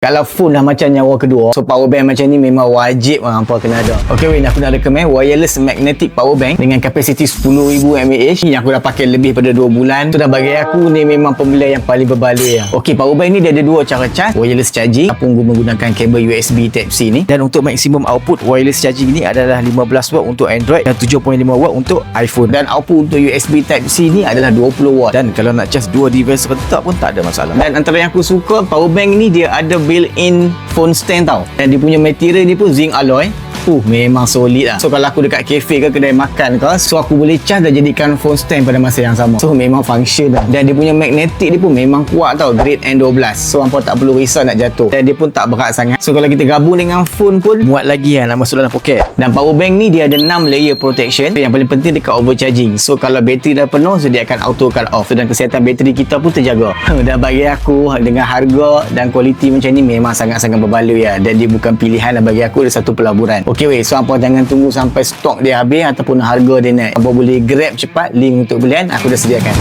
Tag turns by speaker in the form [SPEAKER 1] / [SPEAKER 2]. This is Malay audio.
[SPEAKER 1] Kalau phone dah macam nyawa kedua, so power bank macam ni memang wajib hampa kena ada. Okay weh, aku nak recommend wireless magnetic power bank dengan kapasiti 10,000 mAh yang aku dah pakai lebih pada 2 bulan. So dah bagi aku ni memang pembelian yang paling berbaloi lah. Okay, power bank ni dia ada dua cara charge, wireless charging ataupun menggunakan kabel USB Type-C ni, dan untuk maksimum output wireless charging ni adalah 15W untuk Android dan 7.5W untuk iPhone, dan output untuk USB Type-C ni adalah 20W, dan kalau nak charge dua device serentak pun tak ada masalah. Dan antara yang aku suka, power bank ni dia ada built-in phone stand tau, dan dia punya material ni pun zinc alloy. Memang solid lah. So kalau aku dekat kafe ke kedai makan ke, so aku boleh charge dan jadikan phone stand pada masa yang sama. So memang function lah. Dan dia punya magnetic dia pun memang kuat tau, grade N12. So hampa tak perlu risau nak jatuh, dan dia pun tak berat sangat. So kalau kita gabung dengan phone pun muat lagi lah nak masuk dalam poket. Dan power bank ni dia ada 6 layer protection. Yang paling penting dekat overcharging. So kalau bateri dah penuh, so dia akan auto cut off. So, dan kesihatan bateri kita pun terjaga. Dan bagi aku dengan harga dan kualiti macam ni memang sangat-sangat berbaloi lah. Dan dia bukan pilihan lah, bagi aku dia satu pelaburan. Okay weh, so hampa jangan tunggu sampai stok dia habis ataupun harga dia naik. Hampa boleh grab cepat, link untuk belian aku dah sediakan.